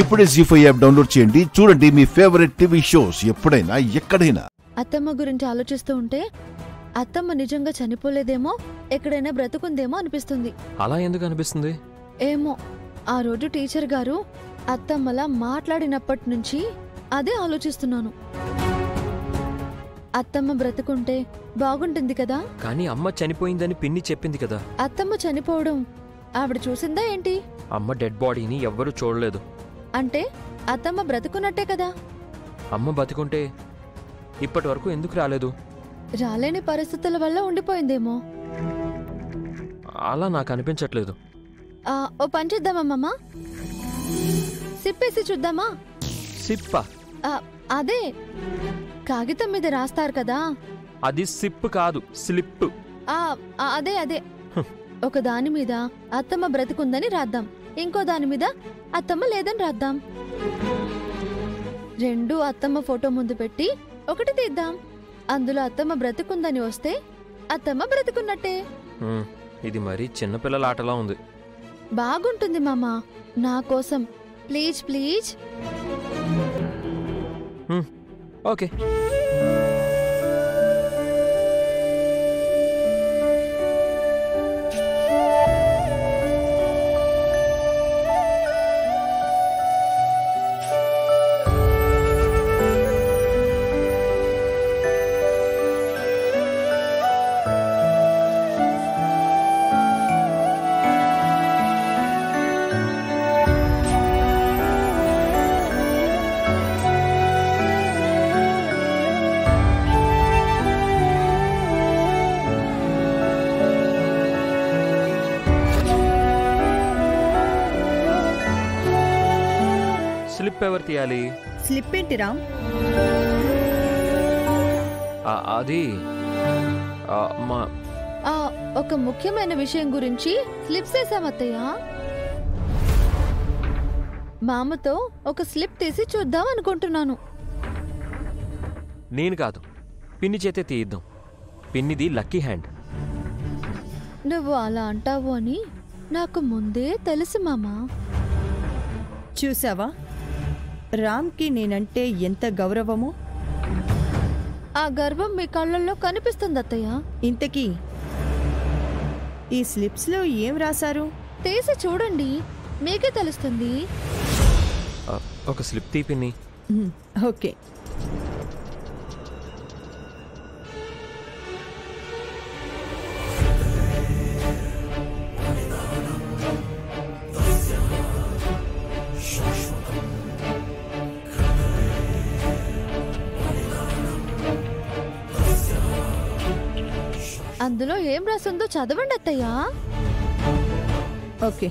ఇప్పుడే జీ5 app download చేయండి. చూడండి మీ ఫేవరెట్ టీవీ షోస్ ఎప్పుడైనా ఎక్కడైనా. అత్తమ్మ గురించి ఆలోచిస్తూ ఉంటే అత్తమ్మ నిజంగా చనిపోలేదేమో, ఎక్కడైనా బ్రతుకుందేమో అనిపిస్తుంది. అలా ఎందుకు అనిపిస్తుంది? ఏమో, ఆ రోజు టీచర్ గారు అత్తమ్మలా మాట్లాడినప్పటి నుంచి అదే ఆలోచిస్తున్నాను. అత్తమ్మ బ్రతుకుంటే బాగుంటుంది కదా. కానీ అమ్మ చనిపోయిందని పిన్ని చెప్పింది కదా. అత్తమ్మ చనిపోవడం ఆవిడ చూసిందా ఏంటి? అమ్మ డెడ్ బాడీని ఎవ్వరూ చూడలేదు. అంటే అత్తమ్మ బ్రతుకున్నట్టే కదా. అమ్మ బతికుంటే ఇప్పటి వరకు ఎందుకు రాలేదు? రాలేని పరిస్థితుల వల్ల ఉండిపోయిందేమో. అలా నాకు అనిపించట్లేదు. ఓ పని చేద్దామమ్మా, సిప్పేసి చూద్దామా? సిప్పా? అదే కాగితం మీద రాస్తారు కదా. అది సిప్ కాదు, స్లిప్. అదే అదే. ఒక దాని మీద అత్తమ్మ బ్రతుకుందని రాద్దాం, ఇంకో దాని మీద అత్తమ్మ లేదని రాద్దాం. రెండు అత్తమ్మ ఫోటో ముందు పెట్టి ఒకటి తీద్దాం. అందులో అత్తమ్మ బ్రతుకుందని వస్తే అత్తమ్మ బ్రతుకున్నట్టే. ఇది మరీ చిన్నపిల్లల ఆటలా ఉంది. బాగుంటుంది మామా, నా కోసం ప్లీజ్ ప్లీజ్. ఓకే. స్లిప్ ఎవరు తీయాలి? స్లిప్ ఏంటి రామ్? అది ఒక ముఖ్యమైన విషయం గురించి స్లిప్స్ వేసామత్తయ్య. మామతో ఒక స్లిప్ తీసి చూద్దాం అనుకుంటున్నాను. నేను కాదు, పిన్ని చేతే తీయిద్దాం. పిన్నిది లక్కీ హ్యాండ్. నువ్వు అలా అంటావు అని నాకు ముందే తెలుసు మామా. చూసావా రామ్కి నేనంటే ఎంత గౌరవమో? ఆ గర్వం మీ కళ్ళల్లో కనిపిస్తుంది అత్తయ్య. ఇంతకీ ఈ స్లిప్స్ లో ఏం రాశారు? తీసి చూడండి, మీకే తెలుస్తుంది. ఒక స్లిప్ తీ పిన్ని. ఓకే. అందులో ఏం రాసిందో చదవండి అత్తయ్య. ఓకే.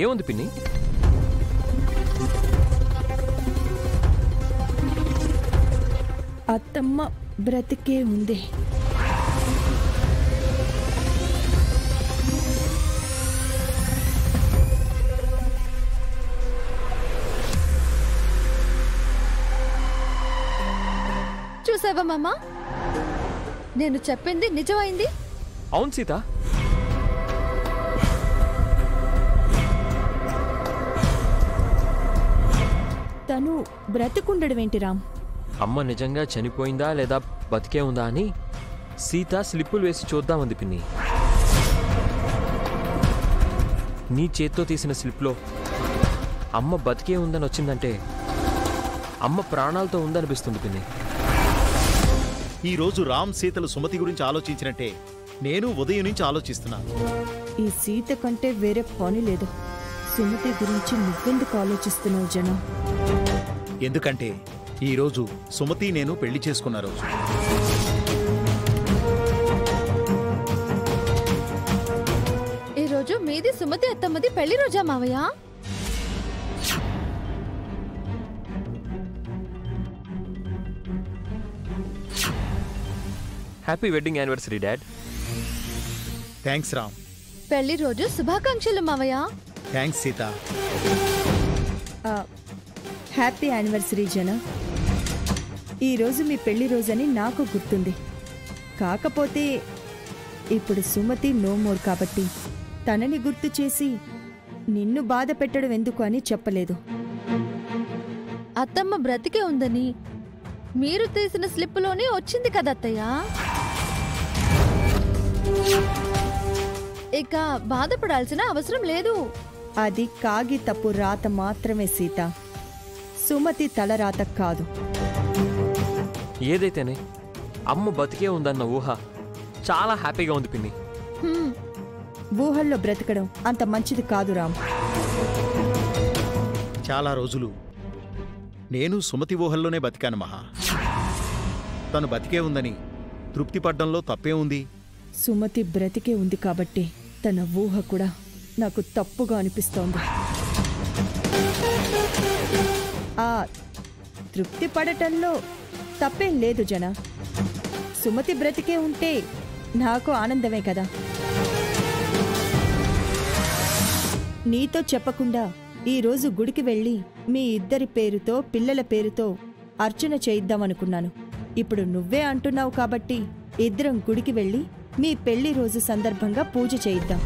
ఏముంది పిన్ని? అత్తమ్మ బ్రతికే ఉంది. చూసావా మామా, నేను చెప్పింది నిజమైంది. అవును సీత. తను బ్రతికుండడం ఏంటి రామ్? అమ్మ నిజంగా చనిపోయిందా లేదా బతికే ఉందా అని సీత స్లిప్పులు వేసి చూద్దామంది పిన్ని. నీ చేత్తో తీసిన స్లిప్లో అమ్మ బతికే ఉందని వచ్చిందంటే అమ్మ ప్రాణాలతో ఉందనిపిస్తుంది పిన్ని. ఈరోజు రామ్ సీతలు సుమతి గురించి ఆలోచించినట్టే నేను ఉదయం నుంచి ఆలోచిస్తున్నా. ఈ సీత కంటే వేరే పని లేదు. సుమతి గురించి నువ్వెందుకు ఆలోచిస్తున్నావు జనం? ఎందుకంటే ఈరోజు సుమతి నేను పెళ్లి చేసుకున్న రోజు. మీది సుమతి అత్తమ్మది పెళ్లి రోజా మావయ్య? Happy wedding anniversary dad. Thanks Ram. పెళ్లి రోజు శుభాకాంక్షలు మావయ్య. థ్యాంక్స్ సీత. హ్యాపీ యానివర్సరీ జన. ఈరోజు మీ పెళ్లి రోజని నాకు గుర్తుంది. కాకపోతే ఇప్పుడు సుమతి నో మోర్ కాబట్టి తనని గుర్తు చేసి నిన్ను బాధ పెట్టడం ఎందుకు అని చెప్పలేదు. అత్తమ్మ బ్రతికే ఉందని మీరు తీసిన స్లిప్లోనే వచ్చింది కదా అత్తయ్య. ఇక బాధపడాల్సిన అవసరం లేదు. అది కాగితపు రాత మాత్రమే సీత, సుమతి తలరాత కాదు. ఏదైతేనే అమ్మ బతికే ఉందన్న ఊహ చాలా హ్యాపీగా ఉంది పిన్ని. హ్మ్. ఊహల్లో బ్రతకడం అంత మంచిది కాదు రామ్. చాలా రోజులు నేను సుమతి ఊహల్లోనే బతికాను మహా. తను బతికే ఉందని తృప్తి పడ్డంలో తప్పే ఉంది. సుమతి బ్రతికే ఉంది కాబట్టి తన ఊహ కూడా నాకు తప్పుగా అనిపిస్తోంది. ఆ తృప్తి పడటంలో తప్పేం లేదు జన. సుమతి బ్రతికే ఉంటే నాకు ఆనందమే కదా. నీతో చెప్పకుండా ఈరోజు గుడికి వెళ్ళి మీ ఇద్దరి పేరుతో పిల్లల పేరుతో అర్చన చేయిద్దామనుకున్నాను. ఇప్పుడు నువ్వే అంటున్నావు కాబట్టి ఇద్దరం గుడికి వెళ్ళి మీ పెళ్లి రోజు సందర్భంగా పూజ చేయిద్దాం.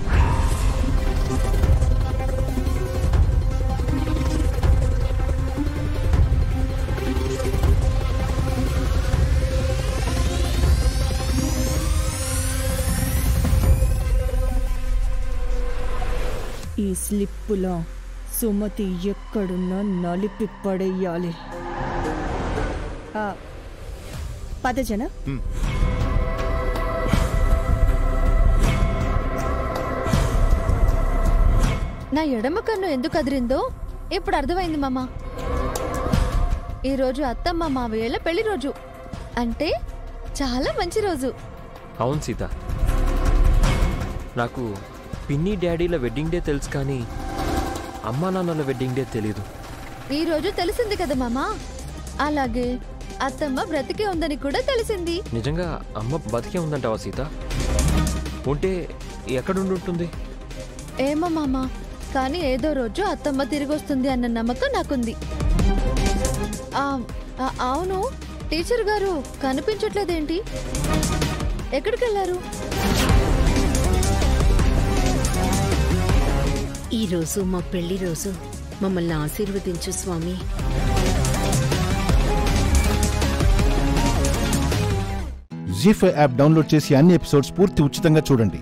ఈ స్లిప్పులో సుమతి ఎక్కడున్నా నలిపి పడేయాలి. పదజన. నా ఎడమ కన్ను ఎందుకు అదిరిందో ఇప్పుడు అర్థమైంది మామ. ఈరోజు అత్తమ్మ మావయ్యల పెళ్లి రోజు అంటే చాలా మంచి రోజు. అవును సీత, నాకు పిన్ని డాడీల వెడ్డింగ్ డే తెలుసు కానీ అమ్మా నాన్నల వెడ్డింగ్ డే తెలీదు. ఈరోజు తెలిసింది కదా మామ. అలాగే అత్తమ్మ బ్రతికే ఉందని కూడా తెలిసింది. నిజంగా అమ్మ బతికే ఉందంటావా సీత? ఉంటే ఎక్కడుంటుంది? ఏమో మామ, కానీ ఏదో రోజు అత్తమ్మ తిరిగి వస్తుంది అన్న నమ్మకం నాకుంది. అవును, టీచర్ గారు కనిపించట్లేదేంటి? ఎక్కడికి వెళ్ళారు? ఈరోజు మా పెళ్లి రోజు, మమ్మల్ని ఆశీర్వదించు స్వామి. జీ5 యాప్ డౌన్లోడ్ చేసి అన్ని ఎపిసోడ్స్ పూర్తి ఉచితంగా చూడండి.